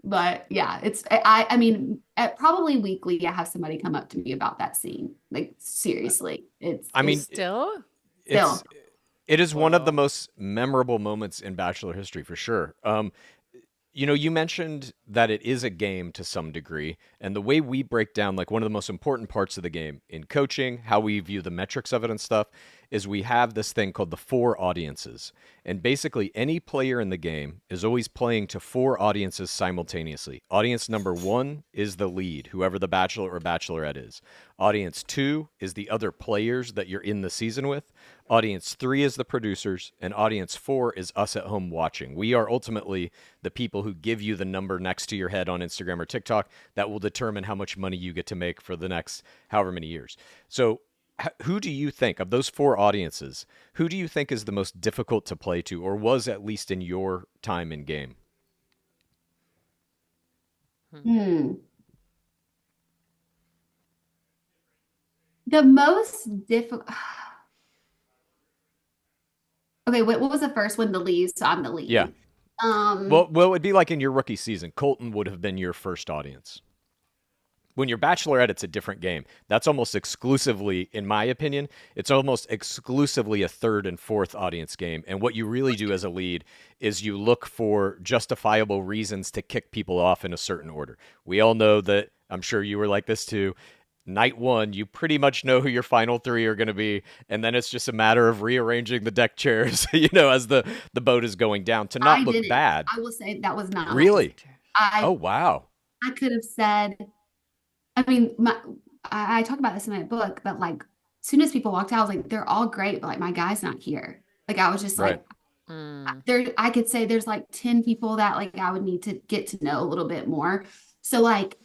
but yeah, I mean, probably weekly I have somebody come up to me about that scene. Like, seriously, I mean, it's Still? still. it's It is one of the Wow. most memorable moments in Bachelor history for sure. You mentioned that it is a game to some degree, and the way we break down like one of the most important parts of the game in coaching, how we view the metrics of it and stuff, is we have this thing called the four audiences. And basically, any player in the game is always playing to four audiences simultaneously. Audience number one is the lead, whoever the bachelor or bachelorette is. Audience two is the other players that you're in the season with. Audience three is the producers, and audience four is us at home watching. We are ultimately the people who give you the number next to your head on Instagram or TikTok that will determine how much money you get to make for the next however many years. So, who do you think of those four audiences? Who do you think is the most difficult to play to, or was at least in your time in game? Hmm. The most difficult. Okay, what was the first one? The lead. So I'm the Yeah. lead. Well, it'd be like in your rookie season. Colton would have been your first audience. When you're bachelorette, it's a different game. That's almost exclusively, in my opinion, it's almost exclusively a third and fourth audience game. And what you really do as a lead is you look for justifiable reasons to kick people off in a certain order. We all know that, I'm sure you were like this too. Night one, you pretty much know who your final three are going to be, and then it's just a matter of rearranging the deck chairs, as the boat is going down to not I look didn't. bad. I will say that was not my Really? answer. Oh, I wow. I could have said. I mean, I talk about this in my book, but like, as soon as people walked out, I was like, they're all great, but like, my guy's not here. Like, I was just Right. like, Mm. there, I could say there's like 10 people that like I would need to get to know a little bit more. So, like,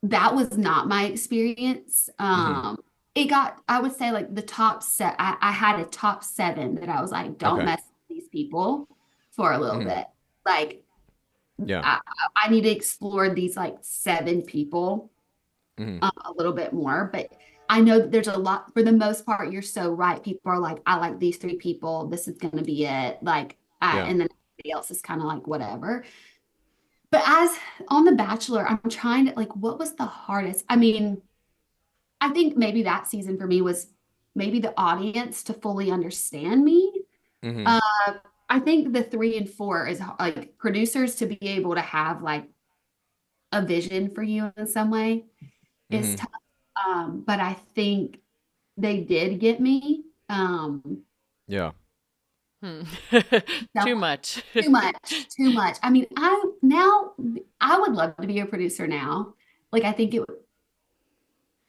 that was not my experience. Hmm. It got, I would say, like, the top set, I had a top seven that I was like, don't Okay. mess with these people for a little Hmm. bit. Like, Yeah. I need to explore these like seven people Hmm. a little bit more. But I know that there's a lot, for the most part, you're so right. People are like, I like these three people. This is going to be it. Like, Yeah. and then everybody else is kind of like, whatever. But as on The Bachelor, I'm trying to like, what was the hardest? I mean, I think maybe that season for me was maybe the audience to fully understand me. Hmm. Uh, I think the three and four is like producers to be able to have like a vision for you in some way is Hmm. tough. But I think they did get me. Yeah. Hmm. So Too much. too much, too much. I mean, I would love to be a producer now. Like I think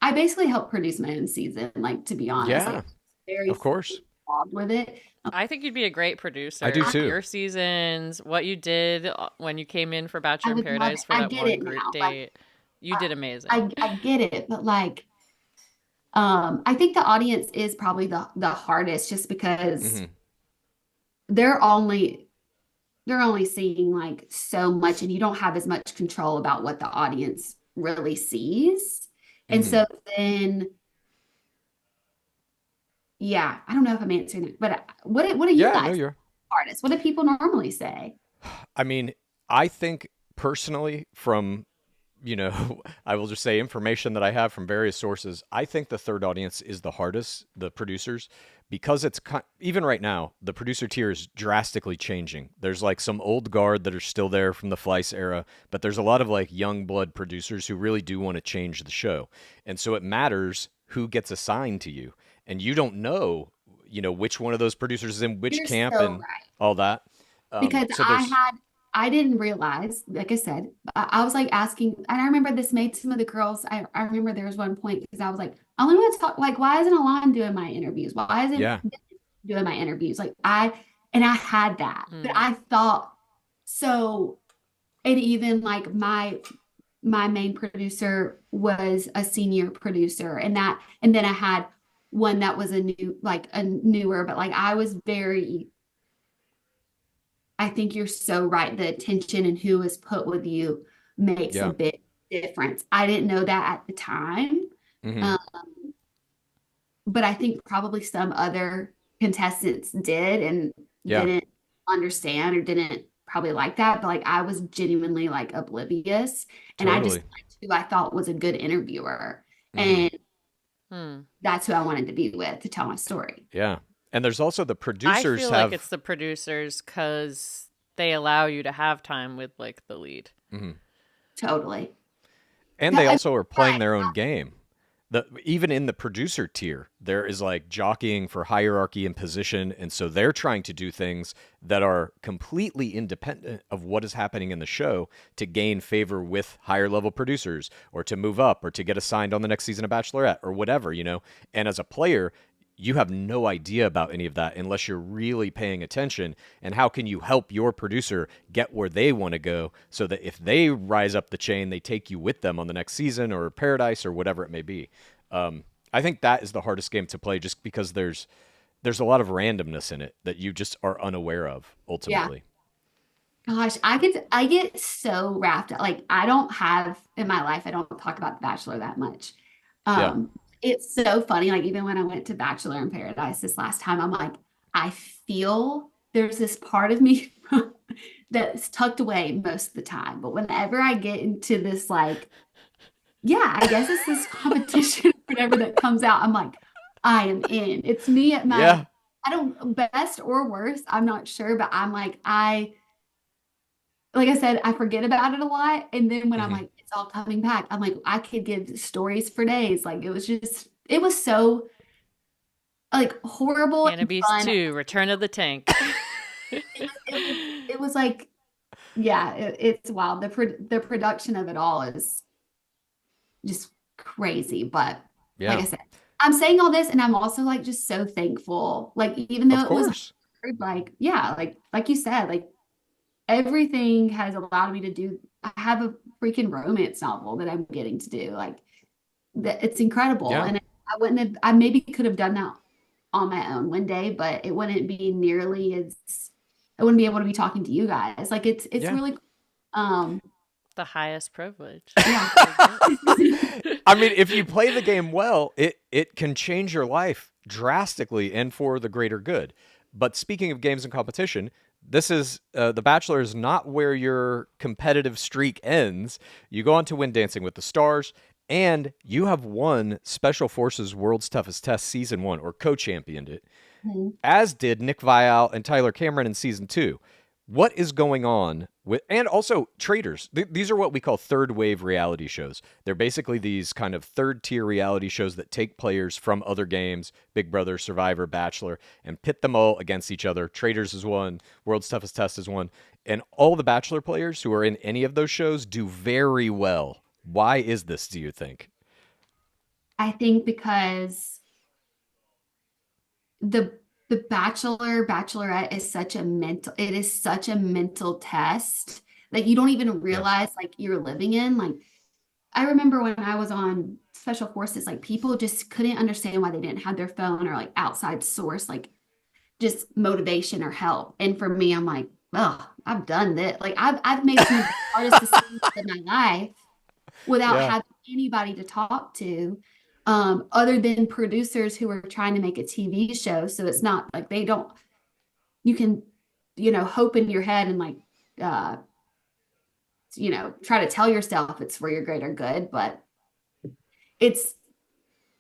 I basically helped produce my own season, like to be honest. Like Yeah. very Of course. involved with it. I think you'd be a great I do producer. too. Your seasons, what you did when you came in for I Bachelor in would love it. Paradise for I that get one it group now. Like date, you I, did amazing. I get it, but like I think the audience is probably the hardest just because Hmm. they're only they're only seeing like so much and you don't have as much control about what the audience really sees. And Hmm. so then yeah, I don't know if I'm answering it, but what do you Yeah, no, guys you're. artists? What do people normally say? I mean, I think personally, from I will just say information that I have from various sources. I think the third audience is the hardest, the producers, because even right now, the producer tier is drastically changing. There's like some old guard that are still there from the Fleiss era, but there's a lot of like young blood producers who really do want to change the show. And so it matters who gets assigned to you. And you don't know, which one of those producers is in which You're camp so and right. all that. Because So there's, I didn't realize, like I said, I was like asking, and I remember this made some of the girls, I remember there was one point because I was like, I only want to talk, like, why isn't Alon doing my interviews? Why isn't yeah. doing my interviews? And I had that, but Mm. I thought so, and even like my main producer was a senior producer, and then I had one that was a newer, but like I was very I think you're so right. The attention and who is put with you makes a Yeah. big difference. I didn't know that at the time. Hmm. Um, but I think probably some other contestants did and Yeah. didn't understand or didn't probably like that. But like I was genuinely like oblivious and I just Totally. liked who I thought was a good interviewer. Hmm. And Hmm. that's who I wanted to be with to tell my story. Yeah. And there's also the I producers feel have like it's the producers because they allow you to have time with like the lead. Mhm. Totally. And Yeah, they I also are playing their own game. Even in the producer tier, there is like jockeying for hierarchy and position, and so they're trying to do things that are completely independent of what is happening in the show to gain favor with higher level producers, or to move up, or to get assigned on the next season of Bachelorette, or whatever, you know. And as a player, you have no idea about any of that unless you're really paying attention. And how can you help your producer get where they want to go so that if they rise up the chain, they take you with them on the next season or Paradise or whatever it may be. I think that is the hardest game to play, just because there's a lot of randomness in it that you just are unaware of yeah. ultimately. Gosh, I get so wrapped up. Like I don't have in my life, I don't talk about The Bachelor that much. Yeah. It's so funny. Like even when I went to Bachelor in Paradise this last time, I'm like, I feel there's this part of me that's tucked away most of the time. But whenever I get into this, like, yeah, I guess it's this competition, whatever that comes out, I'm like, I am in. It's me at my, Yeah. I don't best or worst, I'm not sure, but I'm like, like I said, I forget about it a lot. And then when I'm Hmm. like, it's all coming back, I'm like, I could give stories for days. Like it was so like horrible Hannah and Beast fun. 2, Return of the Tank. It was like, yeah, it's wild. The production of it all is just crazy. But like Yeah. I said, I'm saying all this and I'm also like just so thankful. Like even though Of it was course. hard, like, yeah, like you said, like everything has allowed me to do. I have a freaking romance novel that I'm getting to do. Like that, it's incredible. Yeah. And I wouldn't have. I maybe could have done that on my own one day, but it wouldn't be nearly as. I wouldn't be able to be talking to you guys. Like it's Yeah. really. Um. The highest privilege. Yeah. I mean, if you play the game well, it can change your life drastically and for the greater good. But speaking of games and competition, this is The Bachelor is not where your competitive streak ends. You go on to win Dancing with the Stars, and you have won Special Forces World's Toughest Test Season 1, or co-championed it, as did Nick Vial and Tyler Cameron in Season 2. What is going on with, and also Traders? These are what we call third wave reality shows. They're basically these kind of third tier reality shows that take players from other games, Big Brother, Survivor, Bachelor, and pit them all against each other. Traders is one, World's Toughest Test is one. And all the Bachelor players who are in any of those shows do very well. Why is this, do you think? I think because the the Bachelorette is such a mental test that you don't even Yeah. realize like you're living in. Like I remember when I was on special forces, like people just couldn't understand why they didn't have their phone or like outside source, like just motivation or help. And for me, I'm like, oh, I've done this. Like I've made some of the hardest decisions in my life without Yeah. having anybody to talk to, other than producers who are trying to make a TV show. So it's not like they don't, you can, hope in your head and like, uh, try to tell yourself it's for your greater good, but it's,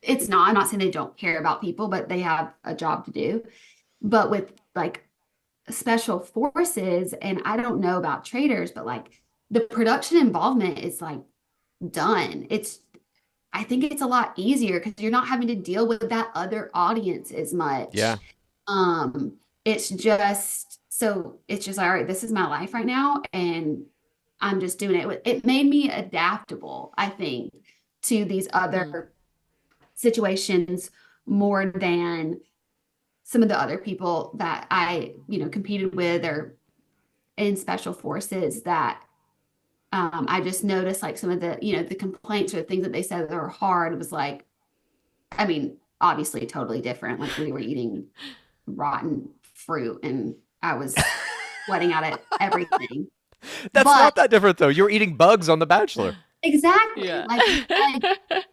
it's not. I'm not saying they don't care about people, but they have a job to do. But with like special forces, and I don't know about traders, but like the production involvement is like done. I think it's a lot easier because you're not having to deal with that other audience as much. Yeah. Um, it's just like, all right, this is my life right now, and I'm just doing it. It made me adaptable, I think, to these Hmm. other situations more than some of the other people that I, competed with or in special forces that I just noticed like some of the complaints or things that they said that were hard was like, I mean, obviously totally different. Like we were eating rotten fruit and I was sweating out at everything. That's But not that different, though. You're eating bugs on The Bachelor. exactly, Yeah. like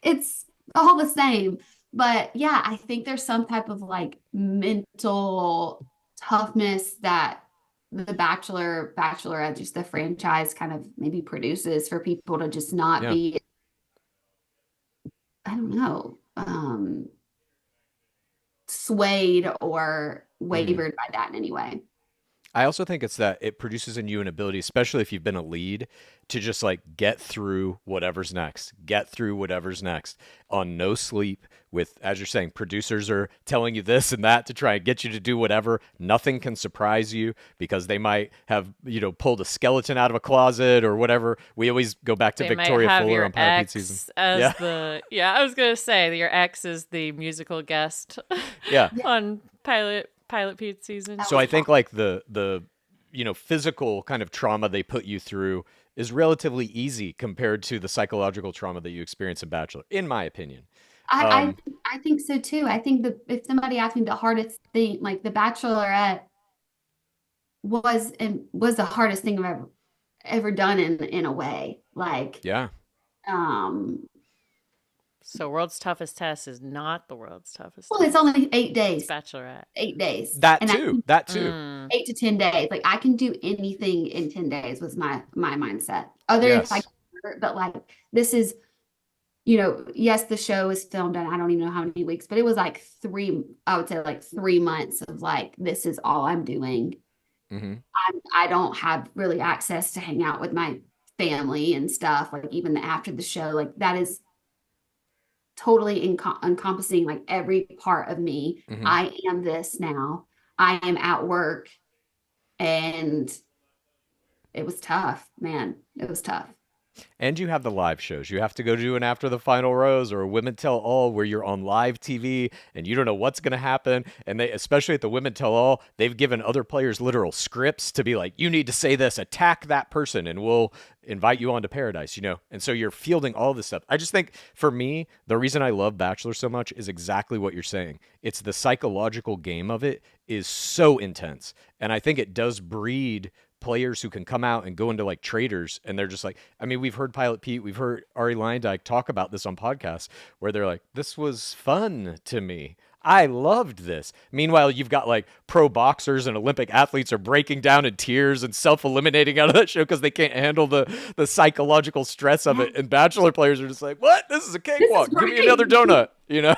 it's all the same. But yeah, I think there's some type of like mental toughness that the Bachelorette, just the franchise kind of maybe produces for people to just not Yeah. be, I don't know, swayed or Mhm. wavered by that in any way. I also think it's that it produces in you an ability, especially if you've been a lead, to just like get through whatever's next, get through whatever's next on no sleep. With, as you're saying, producers are telling you this and that to try and get you to do whatever. Nothing can surprise you because they might have, pulled a skeleton out of a closet or whatever. We always go back to They Victoria might have Fuller your on Pilot Pete season. ex as Yeah. I was gonna say that your ex is the musical guest Yeah. on Pilot Pete season. That So I think like the physical kind of trauma they put you through is relatively easy compared to the psychological trauma that you experience in Bachelor, in my opinion. I I think so too. I think that if somebody asked me the hardest thing, like The Bachelorette was the hardest thing I've ever done in a way. Like, Yeah. um, So World's Toughest Test is not the World's Toughest well, Test. it's only 8 It's days. Bachelorette. 8 days. That And I too. can That too. 8 to 10 days. Like I can do anything in 10 days was my mindset. Other if I Yes. get hurt, but like this is, yes, the show is filmed in I don't even know how many weeks, but it was like I would say like 3 months of like, this is all I'm doing. Hmm. I don't have really access to hang out with my family and stuff. Like even after the show, like that is totally encompassing like every part of me. Hmm. I am this now. I am at work, and it was tough, man. It was tough. And you have the live shows. You have to go do an After the Final Rose or a Women Tell All where you're on live TV and you don't know what's going to happen. And they, especially at the Women Tell All, they've given other players literal scripts to be like, you need to say this, attack that person, and we'll invite you onto Paradise, And so you're fielding all this stuff. I just think for me, the reason I love Bachelor so much is exactly what you're saying. It's the psychological game of it is so intense. And I think it does breed players who can come out and go into like traders, and they're just like, I mean, we've heard Pilot Pete, we've heard Ari Lyndike talk about this on podcasts where they're like, this was fun to me. I loved this. Meanwhile, you've got like pro boxers and Olympic athletes are breaking down in tears and self-eliminating out of that show because they can't handle the psychological stress of it. And Bachelor players are just like, what? This is a cakewalk. Give me great. another donut. Yeah.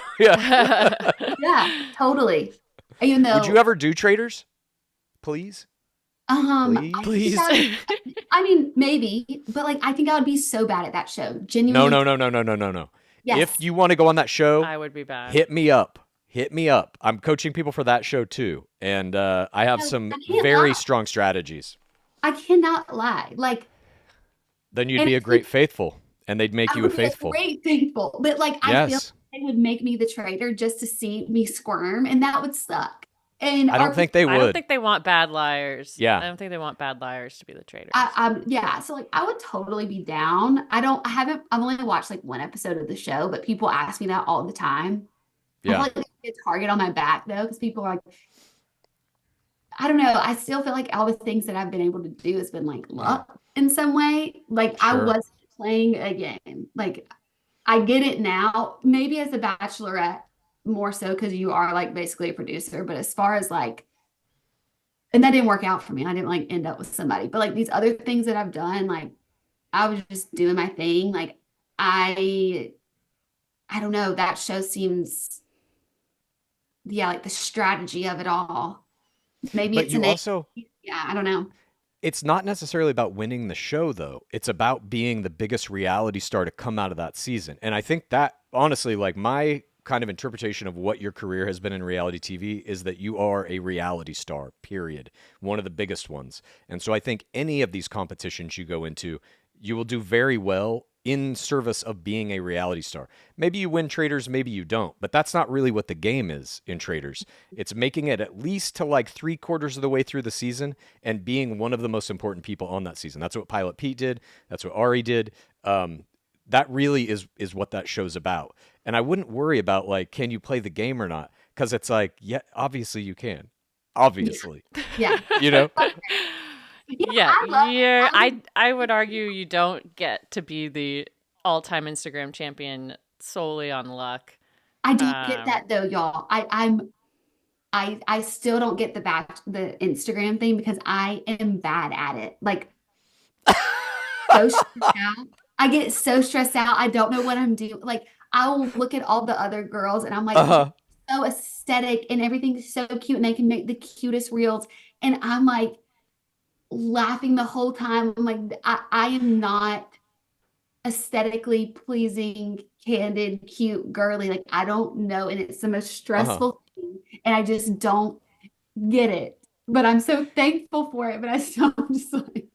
Yeah, totally. Even though, Would you ever do traders? Please? Please? I mean, maybe, but like, I think I would be so bad at that show. No, Genuinely. no. Yes. If you want to go on that show, I would be bad. hit me up. Hit me up. I'm coaching people for that show too. And I have No, some I can't very lie. strong strategies. I cannot lie. Like, Then you'd And be a it's great like- faithful, and they'd make I you a would be faithful. great faithful, but like, I feel Yes. like they would make me the traitor just to see me squirm, and that would suck. And I don't think they I don't would. think they want bad liars. Yeah. I don't think they want bad liars to be the traitors. Yeah, so like I would totally be down. I've only watched like one episode of the show, but people ask me that all the time. I Yeah. feel like there's a target on my back though, because people are like, I don't know. I still feel like all the things that I've been able to do has been like luck in some way. Like I Sure. wasn't playing a game. Like I get it now. Maybe as a bachelorette, more so because you are like basically a producer. But as far as like, and that didn't work out for me. I didn't like end up with somebody. But like these other things that I've done, like I was just doing my thing. Like I don't know. That show seems, yeah, like the strategy of it all. Maybe But it's you an also, yeah, I don't know. it's not necessarily about winning the show, though. It's about being the biggest reality star to come out of that season. And I think that, honestly, like my kind of interpretation of what your career has been in reality TV is that you are a reality star, period. One of the biggest ones. And so I think any of these competitions you go into, you will do very well in service of being a reality star. Maybe you win Traders, maybe you don't, but that's not really what the game is in Traders. It's making it at least to like 3/4 of the way through the season and being one of the most important people on that season. That's what Pilot Pete did. That's what Ari did. That really is what that show's about. And I wouldn't worry about like, can you play the game or not? Because it's like, yeah, obviously you can. Obviously. Yeah. You know? Yeah, I love I would argue you don't get to be the all-time Instagram champion solely on luck. I do get that though, y'all. I still don't get the Instagram thing because I am bad at it. Like so stressed out. I get so stressed out. I don't know what I'm doing. Like I will look at all the other girls and I'm like, Uh-huh. so aesthetic and everything's so cute and they can make the cutest reels. And I'm like laughing the whole time. I'm like, I am not aesthetically pleasing, candid, cute, girly. Like I don't know. And it's the most Uh-huh. stressful thing. And I just don't get it. But I'm so thankful for it. But I still I'm just like,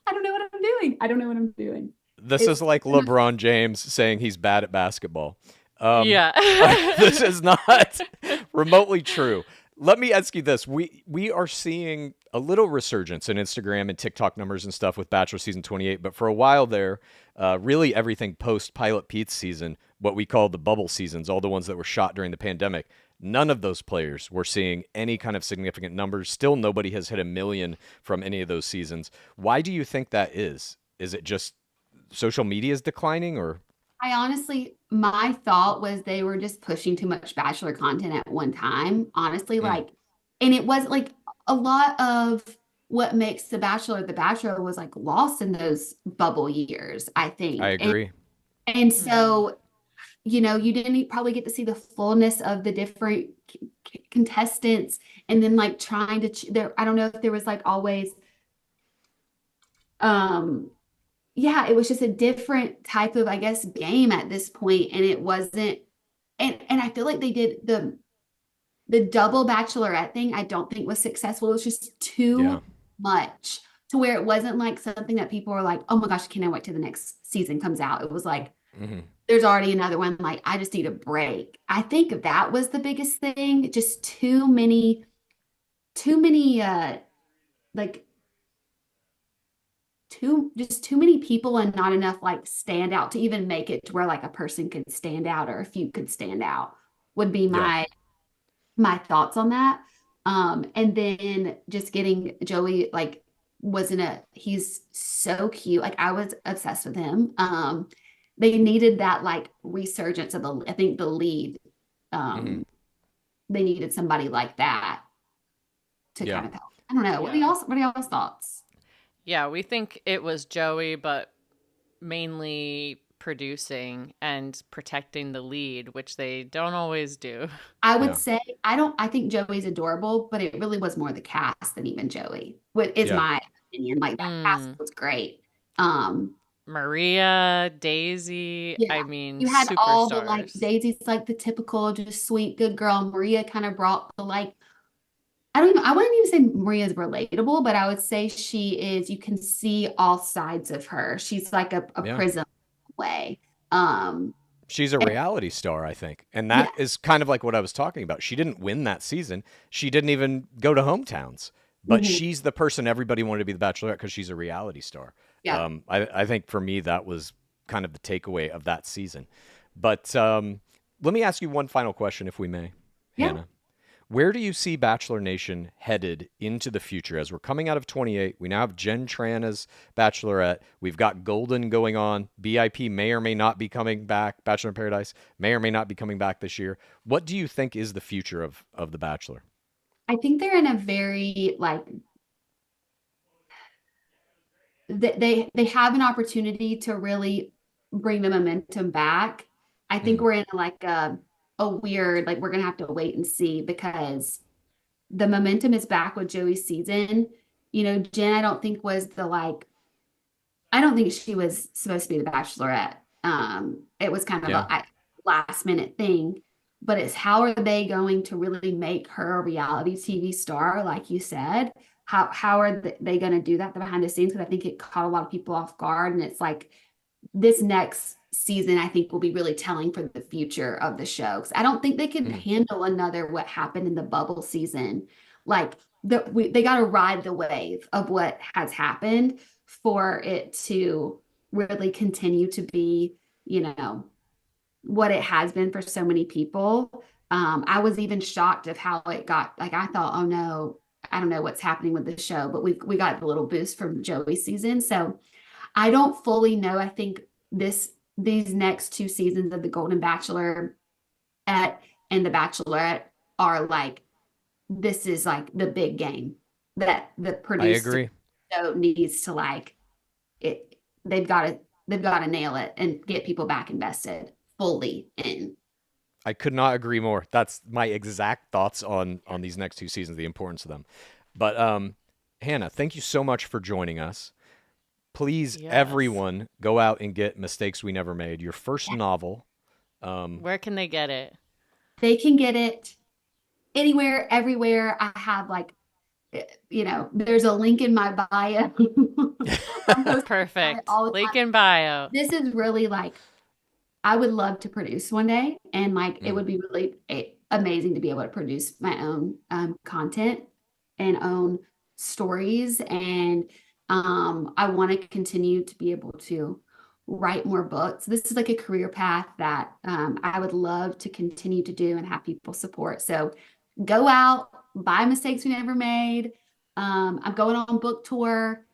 I don't know what I'm doing. I don't know what I'm doing. This is It's like LeBron James saying he's bad at basketball. Um, Yeah. this is not remotely true. Let me ask you this: we are seeing a little resurgence in Instagram and TikTok numbers and stuff with Bachelor season 28, but for a while there, really everything post Pilot Pete's season, what we call the bubble seasons, all the ones that were shot during the pandemic, none of those players were seeing any kind of significant numbers. Still, nobody has hit 1 million from any of those seasons. Why do you think that is? Is it just social media is declining, or I honestly, my thought was they were just pushing too much Bachelor content at one time. Honestly, Mm, like, and it was like a lot of what makes The Bachelor was like lost in those bubble years, I I think. agree. And Mhm. so, you didn't probably get to see the fullness of the different contestants and then like trying to, there, I don't know if there was like always, um, yeah, it was just a different type of, I guess, game at this point, and it wasn't. And I feel like they did the double bachelorette thing. I don't think was successful. It was just Yeah. too much to where it wasn't like something that people were like, oh my gosh, I cannot wait till the next season comes out. It was like Hmm. there's already another one. Like I just need a break. I think that was the biggest thing. Just too many, like too many people and not enough like stand out to even make it to where like a person could stand out or a few could stand out would be Yeah. my thoughts on that. And then just getting Joey like wasn't a he's so cute. Like I was obsessed with him. They needed that like resurgence of the I think the lead. Hmm. Um, they needed somebody like that to Yeah. kind of help. I don't know. Yeah. What are y'all's thoughts? Yeah, we think it was Joey, but mainly producing and protecting the lead, which they don't always do. I would Yeah. say I think Joey's adorable, but it really was more the cast than even Joey. What is Yeah. my opinion. Like that cast Mm. was great. Um, Maria, Daisy, yeah. I mean, You had all the like superstars. Daisy's like the typical just sweet good girl. Maria kind of brought the like I wouldn't even say Maria's relatable, but I would say she is you can see all sides of her. She's like a Yeah. prism way. Um She's a and reality star, I think. And yeah, that is kind of like what I was talking about. She didn't win that season. She didn't even go to hometowns. But mhm, she's the person everybody wanted to be the Bachelorette because she's a reality star. yeah, I think for me, that was kind of the takeaway of that season. But let me ask you one final question, if we may, yeah. Hannah. Where do you see Bachelor Nation headed into the future as we're coming out of 28? We now have Jen Tran as Bachelorette. We've got Golden going on. BIP may or may not be coming back. Bachelor in Paradise may or may not be coming back this year. What do you think is the future of The Bachelor? I think they're in a very like they have an opportunity to really bring the momentum back. I think Mhm. we're in like a weird like we're gonna have to wait and see because the momentum is back with Joey's season. Jen, I don't think was the like I don't think she was supposed to be the Bachelorette. It was kind of Yeah. a last minute thing, but it's how are they going to really make her a reality TV star, like you said? How are they going to do that behind the scenes? Because I think it caught a lot of people off guard, and it's like this next season, I think will be really telling for the future of the show. 'Cause I don't think they can Mhm. handle another what happened in the bubble season. Like they got to ride the wave of what has happened for it to really continue to be, what it has been for so many people. I was even shocked of how it got, like I thought, oh no, I don't know what's happening with the show, but we got the little boost from Joey's season. So I don't fully know. I think these next two seasons of The Golden Bachelor at and The Bachelorette are like this is like the big game that the I producer agree. show needs to like it they've got to nail it and get people back invested fully in. I could not agree more. That's my exact thoughts on these next 2 seasons, the importance of them. But Hannah, thank you so much for joining us. Please, Yes. everyone, go out and get Mistakes We Never Made, your first novel. Where can they get it? They can get it anywhere, everywhere. I have like, there's a link in my bio. I'm posting Perfect. all the Link time. in bio. This is really like, I would love to produce one day, and like it would be really amazing to be able to produce my own content and own stories. And I want to continue to be able to write more books. This is like a career path that I would love to continue to do and have people support. So go out, buy Mistakes We Never Made. I'm going on book tour.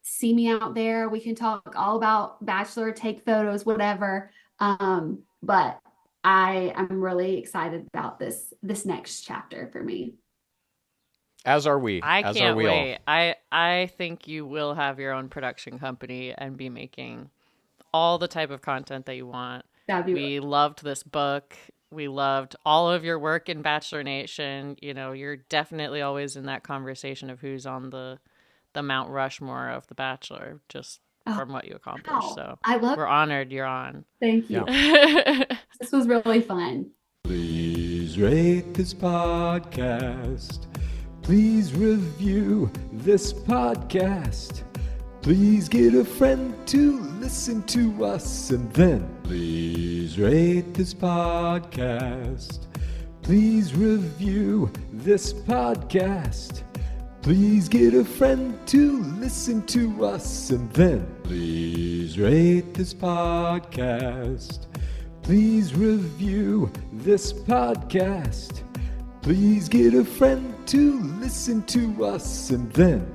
See me out there. We can talk all about Bachelor, take photos, whatever. But I'm really excited about this next chapter for me. As are we. I As can't are we wait. all. I think you will have your own production company and be making all the type of content that you want. That'd be We loved this book. We loved all of your work in Bachelor Nation. You know, you're definitely always in that conversation of who's on the Mount Rushmore of The Bachelor, just from what you accomplished. wow. So I love we're honored you're on. Thank you. Yeah. This was really fun. Please rate this podcast. Please review this podcast. Please get a friend to listen to us, and then please rate this podcast. Please review this podcast. Please get a friend to listen to us, and then please rate this podcast. Please review this podcast. Please get a friend to listen to us, and then